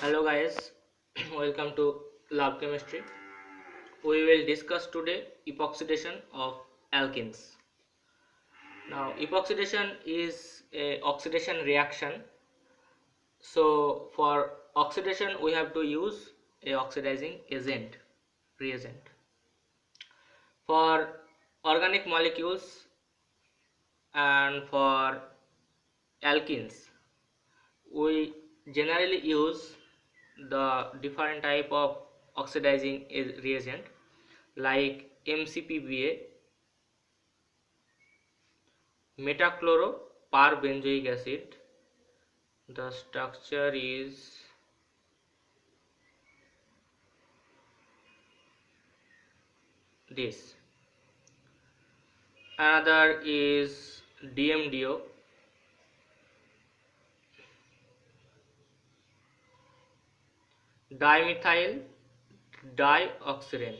Hello guys, welcome to Lab Chemistry. We will discuss today epoxidation of alkenes. Now, epoxidation is a oxidation reaction. So, for oxidation, we have to use a oxidizing agent, reagent. For organic molecules and for alkenes, we generally use the different type of oxidizing reagent like MCPBA, metachloroperbenzoic acid. The structure is this. Another is DMDO, dimethyl dioxirane.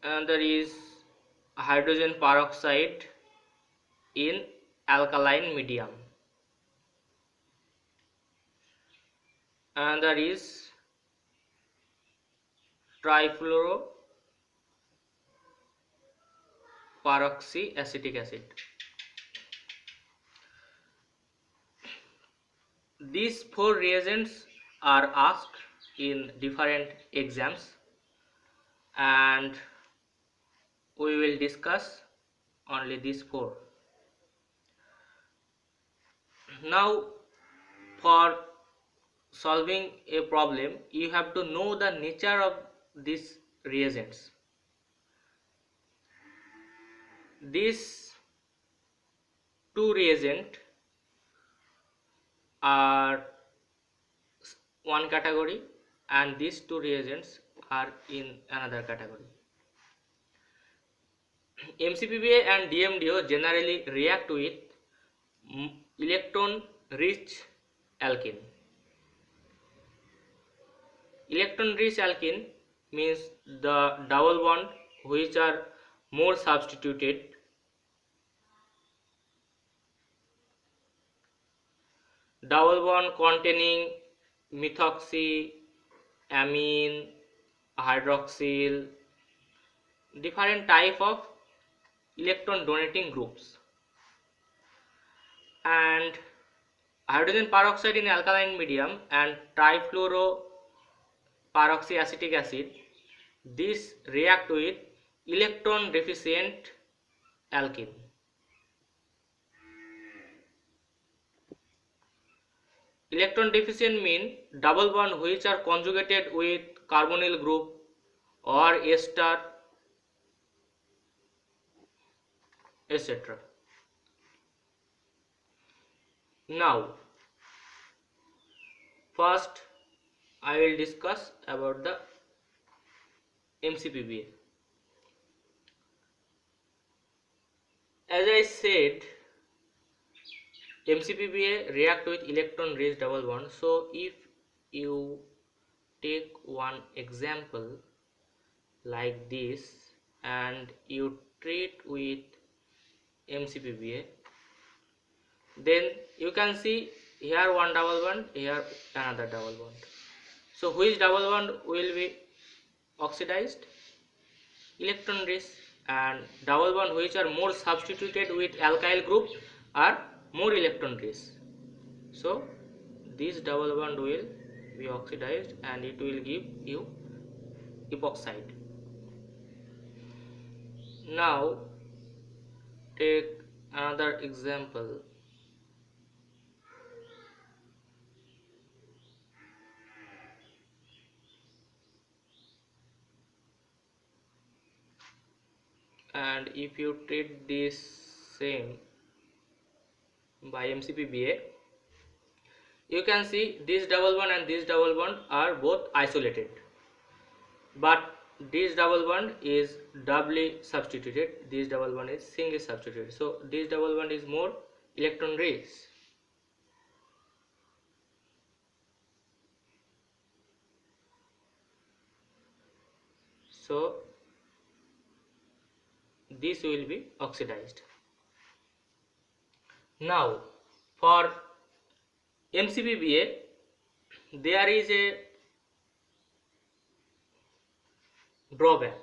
Another is hydrogen peroxide in alkaline medium. Another is trifluoroperoxyacetic acid. These four reagents are asked in different exams and we will discuss only these four. Now, for solving a problem, you have to know the nature of these reagents. These two reagents are one category and these two reagents are in another category. MCPBA and DMDO generally react with electron rich alkene. Electron rich alkene means the double bond which are more substituted. Double bond containing methoxy, amine, hydroxyl, different type of electron donating groups, and hydrogen peroxide in alkaline medium and trifluoroperoxyacetic acid. These react with electron deficient alkene. Electron deficient mean double bond which are conjugated with carbonyl group or ester, etc. Now, first I will discuss about the MCPBA. As I said, MCPBA react with electron rich double bond. So if you take one example like this and you treat with MCPBA, then you can see here one double bond, here another double bond. So which double bond will be oxidized? Electron rich, and double bond which are more substituted with alkyl group are more electron rich. So this double bond will be oxidized and it will give you epoxide. Now take another example. And if you treat this same by MCPBA, you can see this double bond and this double bond are both isolated, but this double bond is doubly substituted, this double bond is singly substituted. So this double bond is more electron rich. So this will be oxidized. Now, for MCPBA, there is a drawback.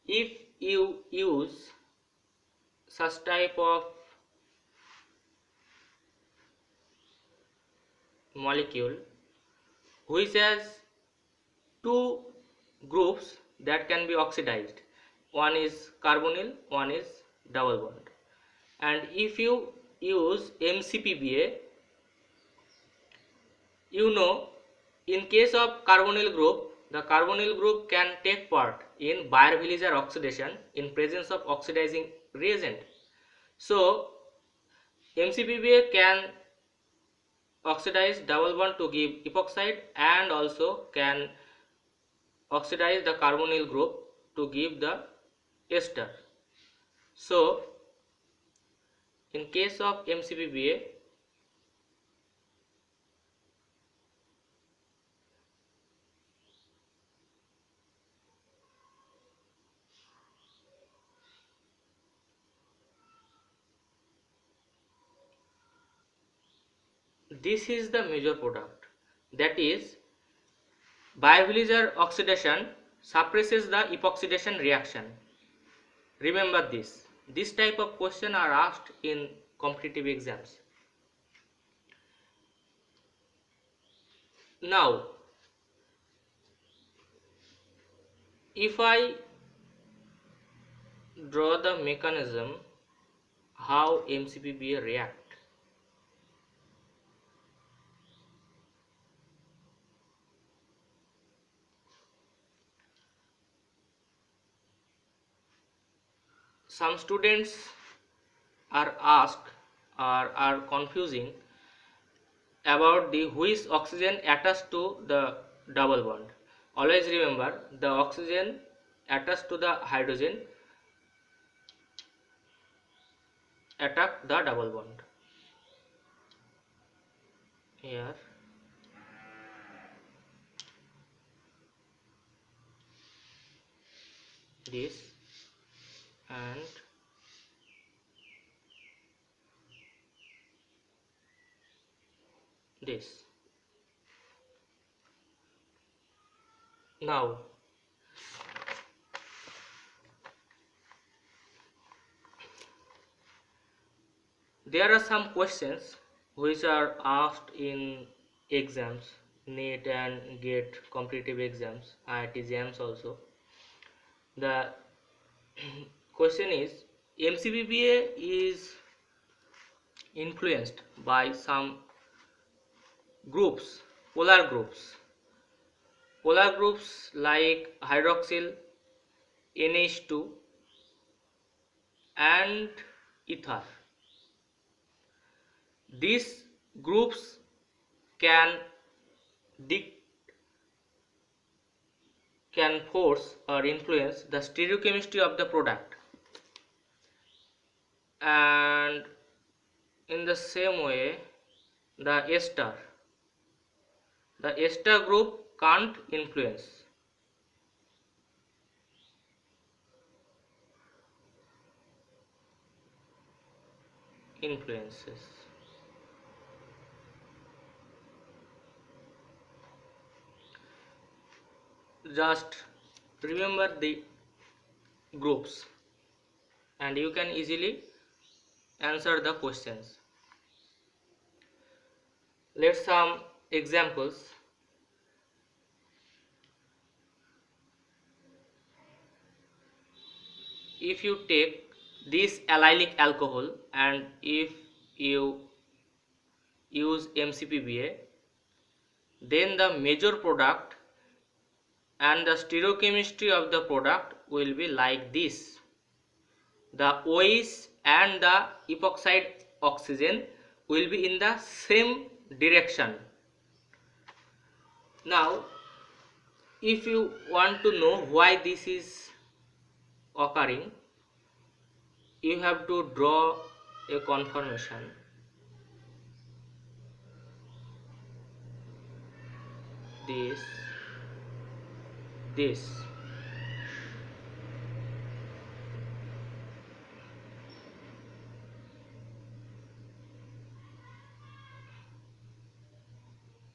If you use such type of molecule which has two groups that can be oxidized, one is carbonyl, one is double bond, and if you use MCPBA, you know, in case of carbonyl group, the carbonyl group can take part in Baeyer-Villiger oxidation in presence of oxidizing reagent. So MCPBA can oxidize double bond to give epoxide and also can oxidize the carbonyl group to give the ester. So in case of MCPBA, this is the major product, that is Baeyer-Villiger oxidation suppresses the epoxidation reaction. Remember this. This type of question are asked in competitive exams. Now, if I draw the mechanism how MCPBA react, some students are asked or are confusing about the which oxygen attached to the double bond. Always remember, the oxygen attached to the hydrogen attack the double bond. Here this and this. Now there are some questions which are asked in exams, NET and GATE competitive exams, IIT JAMS also. The question is, MCPBA is influenced by some groups, polar groups like hydroxyl, NH2 and ether. These groups can can force or influence the stereochemistry of the product, and in the same way the ester group can't influences. Just remember the groups and you can easily answer the questions. Let's some examples. If you take this allylic alcohol and if you use MCPBA, then the major product and the stereochemistry of the product will be like this. The OH and the epoxide oxygen will be in the same direction. Now, if you want to know why this is occurring, you have to draw a conformation. This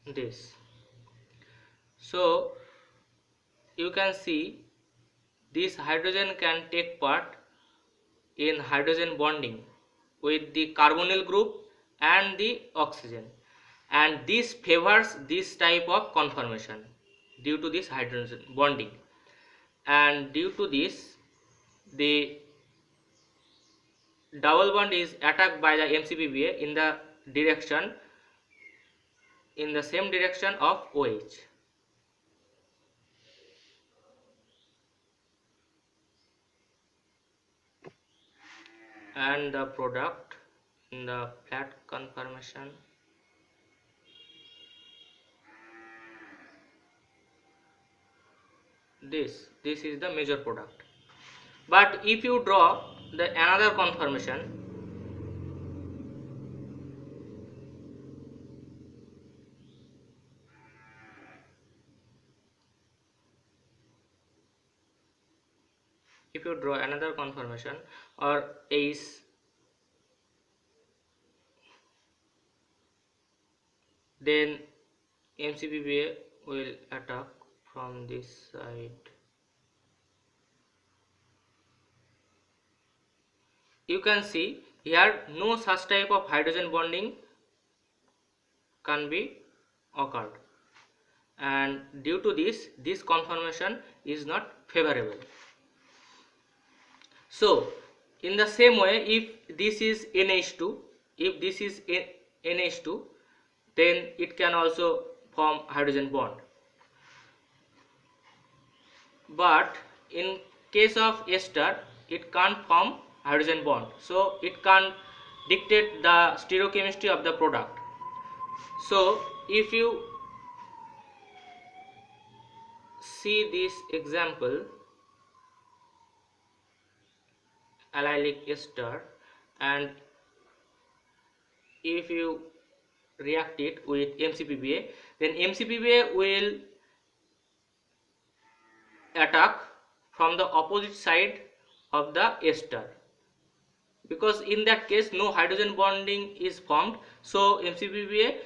this. So you can see this hydrogen can take part in hydrogen bonding with the carbonyl group and the oxygen, and this favors this type of conformation due to this hydrogen bonding, and due to this the double bond is attacked by the MCPBA in the same direction of OH. And the product in the flat conformation, this is the major product. But if you draw the another conformation, if you draw another conformation or ace, then MCPBA will attack from this side. You can see here no such type of hydrogen bonding can be occurred, and due to this conformation is not favorable. So in the same way, if this is NH2, if this is NH2, then it can also form hydrogen bond. But in case of ester, it can't form hydrogen bond, so it can't dictate the stereochemistry of the product. So if you see this example, allylic ester, and if you react it with MCPBA, then MCPBA will attack from the opposite side of the ester, because in that case no hydrogen bonding is formed, so MCPBA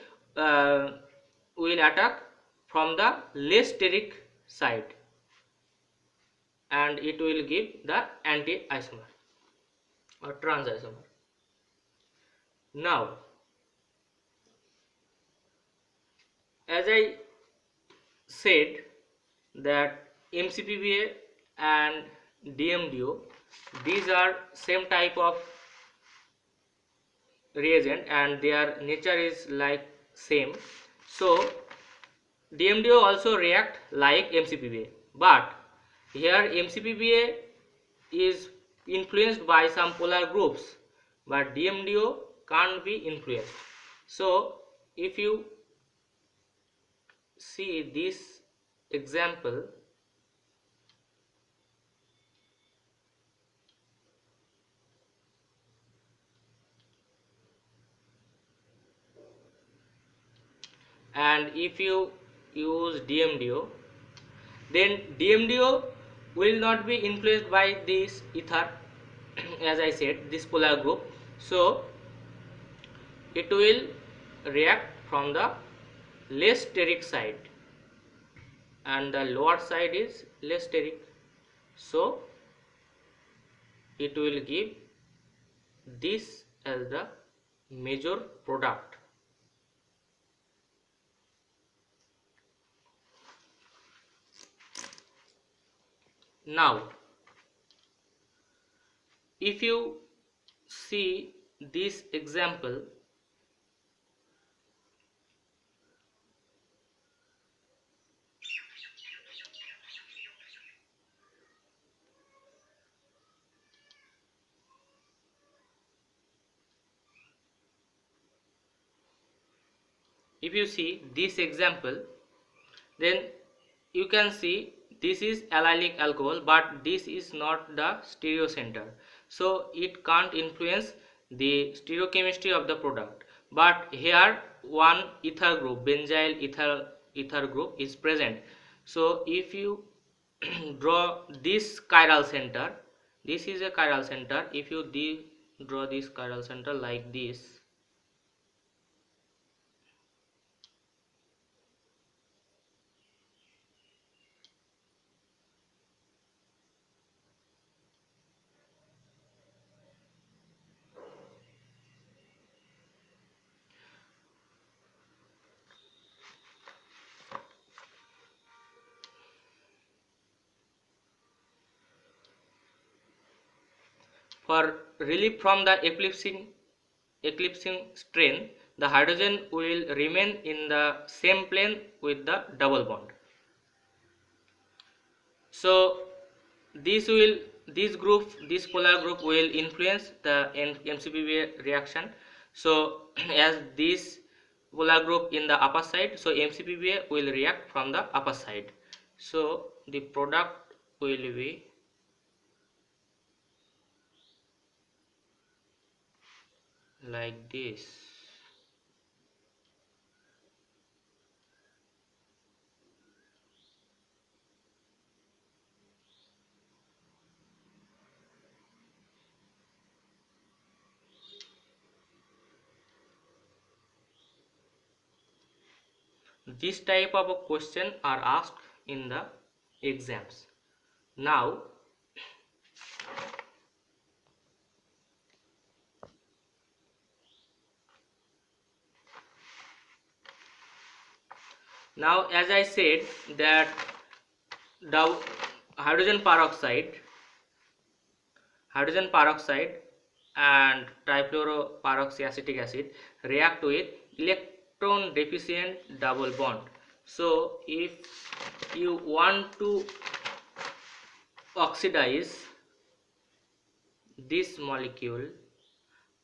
will attack from the less steric side, and it will give the anti-isomer or trans isomer. Now, as I said that MCPBA and DMDO, these are same type of reagent and their nature is like same. So DMDO also react like MCPBA, but here MCPBA is influenced by some polar groups, but DMDO can't be influenced. So if you see this example, and if you use DMDO, then DMDO will not be influenced by this ether as I said, this polar group, so it will react from the less steric side, and the lower side is less steric, so it will give this as the major product. Now if you see this example, if you see this example, then you can see this is allylic alcohol, but this is not the stereo center, so it can't influence the stereochemistry of the product. But here one ether group, benzyl ether group is present, so if you draw this chiral center, this is a chiral center, if you draw this chiral center like this, For relief from the eclipsing strain, the hydrogen will remain in the same plane with the double bond. So this polar group will influence the MCPBA reaction. So as this polar group in the upper side, so MCPBA will react from the upper side. So the product will be like this. This type of a question are asked in the exams. Now as I said that the hydrogen peroxide and trifluoroperoxyacetic acid react with electron deficient double bond. So if you want to oxidize this molecule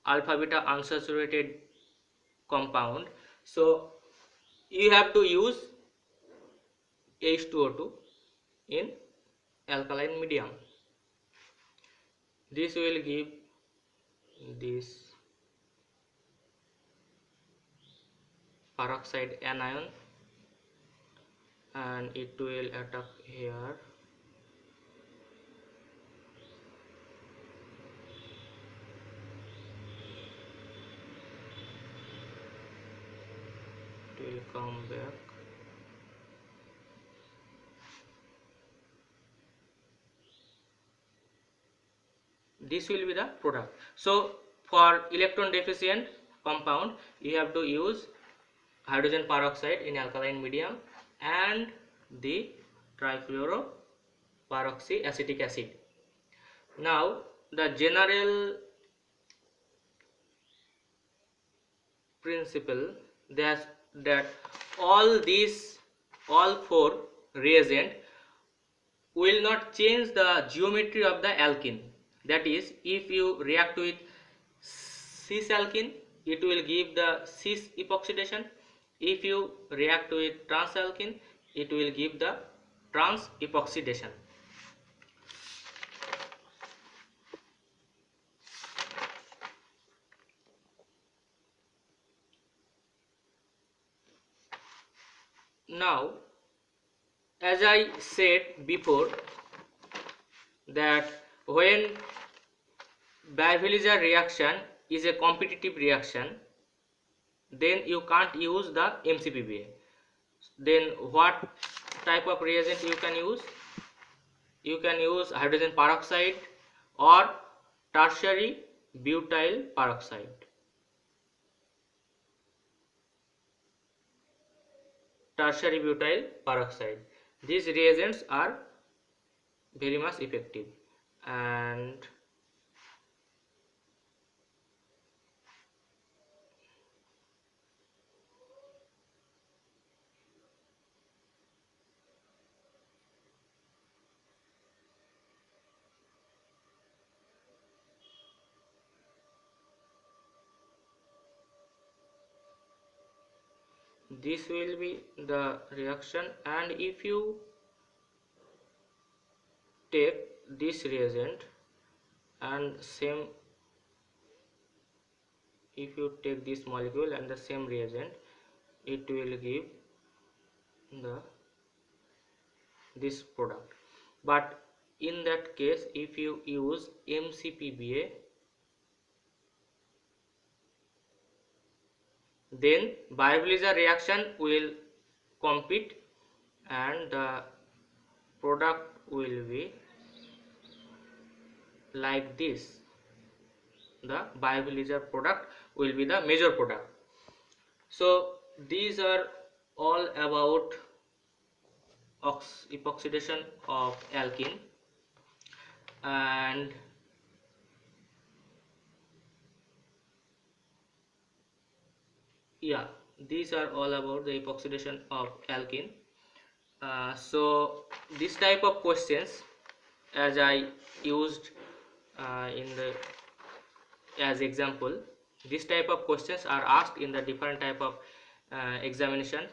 alpha beta unsaturated compound, so you have to use H2O2 in alkaline medium. This will give this peroxide anion and it will attack here. It will come back. This will be the product. So for electron deficient compound you have to use hydrogen peroxide in alkaline medium and the trifluoroperoxyacetic acid. Now the general principle that all four reagent will not change the geometry of the alkene. That is, if you react with cis alkene, it will give the cis epoxidation. If you react with trans alkene, it will give the trans epoxidation. Now, as I said before, that when Berzelius reaction is a competitive reaction, then you can't use the MCPBA. Then what type of reagent you can use? You can use hydrogen peroxide or tertiary butyl peroxide. Tertiary butyl peroxide. These reagents are very much effective, and this will be the reaction. And if you take this reagent and same, if you take this molecule and the same reagent, it will give this product. But in that case, if you use MCPBA, then Berzelius reaction will compete and the product will be like this. The Berzelius product will be the major product. So these are all about epoxidation of alkene, and yeah, these are all about the epoxidation of alkene. So this type of questions, as I used in the as example, this type of questions are asked in the different type of examination.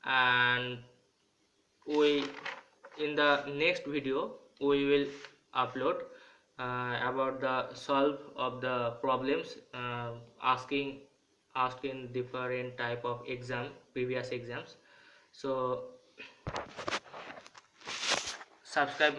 And we, in the next video, we will upload about the solve of the problems asked in different type of exam, previous exams. So subscribe